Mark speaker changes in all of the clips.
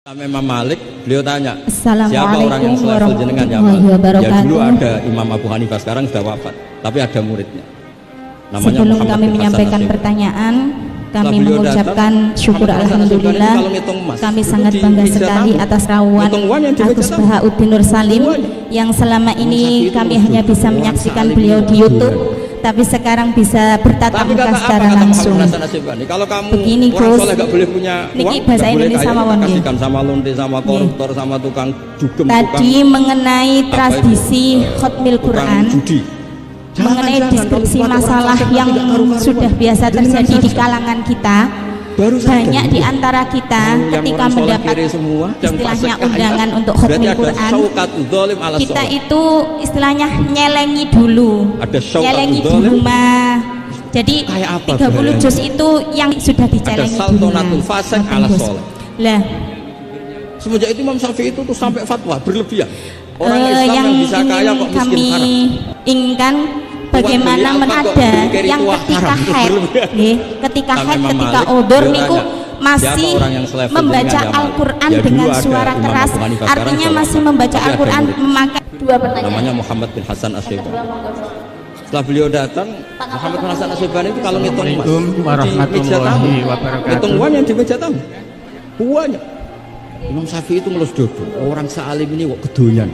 Speaker 1: Imam Malik, beliau tanya, siapa orang yang selevel jenengan ya Malik? Ya dulu ada Imam Abu Hanifah, sekarang sudah wafat, tapi ada muridnya. Namanya
Speaker 2: sebelum kami menyampaikan pertanyaan, kami mengucapkan syukur alhamdulillah. Kami sangat bangga sekali atas rawuan Agus Bahauddin Nur Salim yang selama ini kami hanya bisa menyaksikan beliau di YouTube, tapi sekarang bisa bertatap muka secara langsung.
Speaker 1: Kalau kamu
Speaker 2: begini
Speaker 1: Gus, gak boleh punya
Speaker 2: niki bahasa Indonesia mawon
Speaker 1: kasihkan sama lonte, sama koruptor, sama tukang jugem,
Speaker 2: tadi mengenai tradisi khotmil Quran, mengenai deskripsi masalah yang sudah biasa terjadi di kalangan kita. Banyak di antara kita ketika mendapat istilahnya undangan untuk khotmil Quran, kita itu istilahnya nyelengi dulu, nyelengi di rumah. Jadi 30 juz itu yang sudah dicelengi dulu. Lah,
Speaker 1: semenjak itu Imam Syafi'i itu tuh sampai fatwa berlebihan. Orang Islam yang bisa kaya kok miskin
Speaker 2: kami
Speaker 1: haram.
Speaker 2: Inginkan bagaimana menada yang ketika haid, ketika odor niku masih membaca Al-Quran dengan suara keras, artinya masih membaca Al-Quran memakai dua pertanyaan.
Speaker 1: Namanya Muhammad bin Hasan Asyibani. Setelah beliau datang, Muhammad bin Hasan Asyibani itu kalau ngitung emas di meja tamu, ngitung uang yang di meja tamu, uangnya Imam Syafi'i itu ngelus dodo. Orang sealim ini kok kedonyan.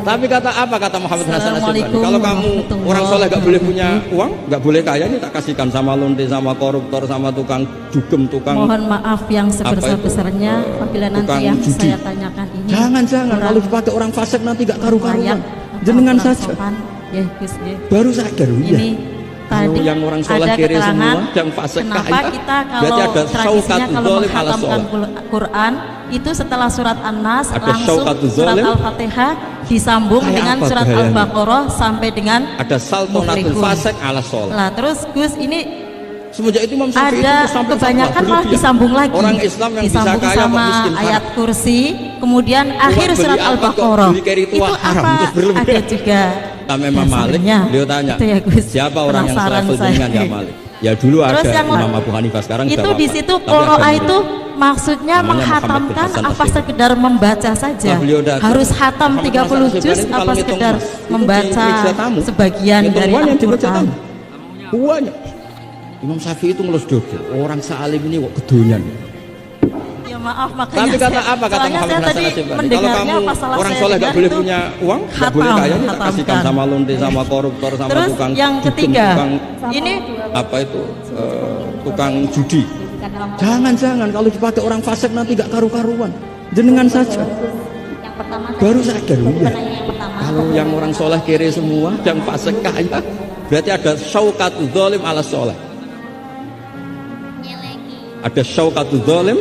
Speaker 1: Tapi kata Muhammad bin Hasan Asyibani, kalau kamu orang soleh gak boleh punya uang, gak boleh kaya, ini tak kasihkan sama lonte, sama koruptor, sama tukang jugem, tukang.
Speaker 2: Mohon maaf yang sebesar-besarnya apabila nanti yang saya tanyakan ini.
Speaker 1: Jangan, kalau dipakai orang fasik nanti gak karu-karuan. Jenengan saja. Baru sadar ya. Kalau yang orang soleh kiri semua, yang fasik kaya,
Speaker 2: kita
Speaker 1: berarti ada
Speaker 2: tradisinya kalau menghatamkan Quran itu setelah surat An-Nas langsung surat Al-Fatihah disambung dengan surat Al-Baqarah sampai dengan
Speaker 1: ada saltonatul fasik ala sholat.
Speaker 2: Nah terus Gus ini
Speaker 1: semenjak itu Imam Syafi'i
Speaker 2: ada
Speaker 1: itu sampai
Speaker 2: kebanyakan malah disambung lagi.
Speaker 1: Orang Islam yang
Speaker 2: disambung
Speaker 1: bisa kaya
Speaker 2: sama
Speaker 1: miskin
Speaker 2: ayat kursi, kemudian akhir surat Al-Baqarah. Itu apa ada juga.
Speaker 1: Kami Imam Malik, beliau tanya,
Speaker 2: ya,
Speaker 1: siapa orang yang selevel dengan ya Malik? Ya dulu
Speaker 2: terus
Speaker 1: ada Imam Abu Hanifah, sekarang
Speaker 2: itu di situ qiraah itu maksudnya menghatamkan apa sekedar membaca saja? Harus hatam 30 juz apa sekedar membaca sebagian dari Al-Quran?
Speaker 1: Uangnya Imam Syafi'i itu ngelus dodo. Orang sealim ini kok kedonyan.
Speaker 2: Ya maaf, makanya
Speaker 1: tapi kata Muhammad bin Hasan Asyibani, kalau kamu orang soleh gak boleh punya uang, gak boleh kaya, ini tak kasihkan sama lonte, sama koruptor, sama
Speaker 2: terus
Speaker 1: tukang
Speaker 2: yang ketiga
Speaker 1: tukang,
Speaker 2: ini
Speaker 1: apa itu tukang judi. Jangan kalau dipakai orang fasik nanti gak karu-karuan. Jenengan saja. Baru sadar ya. Kalau yang orang soleh kiri semua, yang fasik kaya, berarti ada syaukatul zalim ala soleh. Ada syaukatul zalim.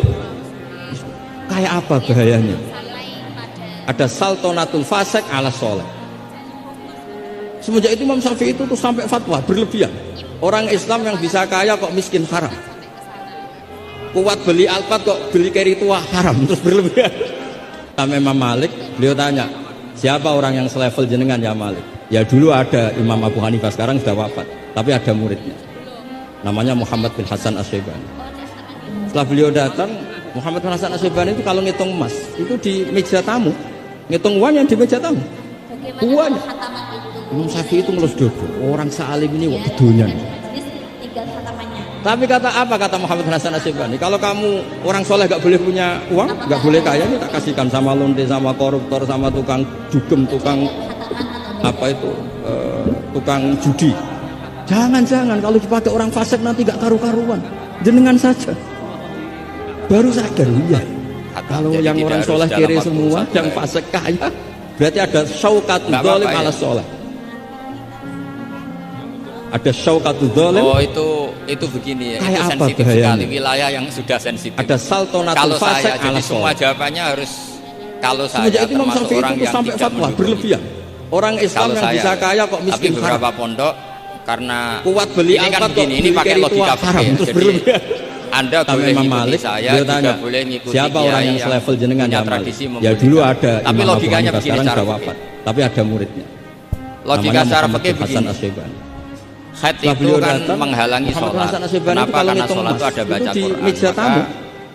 Speaker 1: Kayak apa bahayanya? Ada saltonatul fasik ala soleh. Semenjak itu Imam Syafi'i itu tuh sampai fatwa berlebihan. Orang Islam yang bisa kaya kok miskin haram. Kuat beli Alphard kok beli carry tua haram, terus berlebihan. Kami Imam Malik, beliau tanya, siapa orang yang selevel jenengan ya Malik? Ya dulu ada Imam Abu Hanifah, sekarang sudah wafat, tapi ada muridnya. Namanya Muhammad bin Hasan Asyibani. Setelah beliau datang, Muhammad bin Hasan Asyibani itu kalau ngitung emas itu di meja tamu, ngitung uang yang di meja tamu, uangnya Imam Syafi'i itu ngelus dodo. Orang sealim ini kok kedonyan. Tapi kata Muhammad bin Hasan Asyibani, kalau kamu orang soleh gak boleh punya uang, gak boleh kaya, ini tak kasihkan sama lonte, sama koruptor, sama tukang jugem, tukang apa itu tukang judi. Jangan kalau dipakai orang fasik nanti gak karu-karuan. Jenengan saja. Baru sadar ya. Kalau yang orang soleh kiri semua, yang fasik kaya, berarti ada syaukatul zalim ala soleh. Ada syaukatul zalim.
Speaker 3: Oh itu begini ya. Itu sensitif sekali, wilayah yang sudah sensitif.
Speaker 1: Ada saltonatul fasik ala soleh.
Speaker 3: Semua jawabannya harus kalau saya
Speaker 1: semenjak itu Imam
Speaker 3: termasuk
Speaker 1: Syafi'i
Speaker 3: orang
Speaker 1: itu
Speaker 3: yang
Speaker 1: sampai
Speaker 3: tidak
Speaker 1: fatwa berlebihan. Orang Islam yang bisa kaya kok miskin
Speaker 3: tapi beberapa
Speaker 1: haram.
Speaker 3: pondok karena
Speaker 1: kuat beli
Speaker 3: ini kan
Speaker 1: Alphard
Speaker 3: begini, ini pakai logika
Speaker 1: haram,
Speaker 3: ya.
Speaker 1: terus
Speaker 3: Jadi
Speaker 1: berlebihan.
Speaker 3: Anda boleh ngikuti saya, juga boleh ngikuti
Speaker 1: siapa orang yang selevel jenengan ya Malik? Ya dulu ada
Speaker 3: tapi
Speaker 1: Imam
Speaker 3: logikanya
Speaker 1: Abu Hanifah,
Speaker 3: begini
Speaker 1: sekarang
Speaker 3: cara
Speaker 1: sudah wafat, tapi ada muridnya.
Speaker 3: Logika cara fikih begini. Haid itu kan menghalangi sholat. Kenapa? Karena sholat itu ada baca Quran.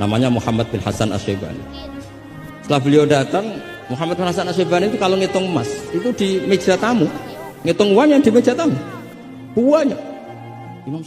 Speaker 1: namanya Muhammad bin Hasan Asy-Syaibani. Setelah beliau datang, Muhammad bin Hasan Asy'ibani itu kalau ngitung emas itu di meja tamu, ngitung uangnya di meja tamu, uangnya. Imam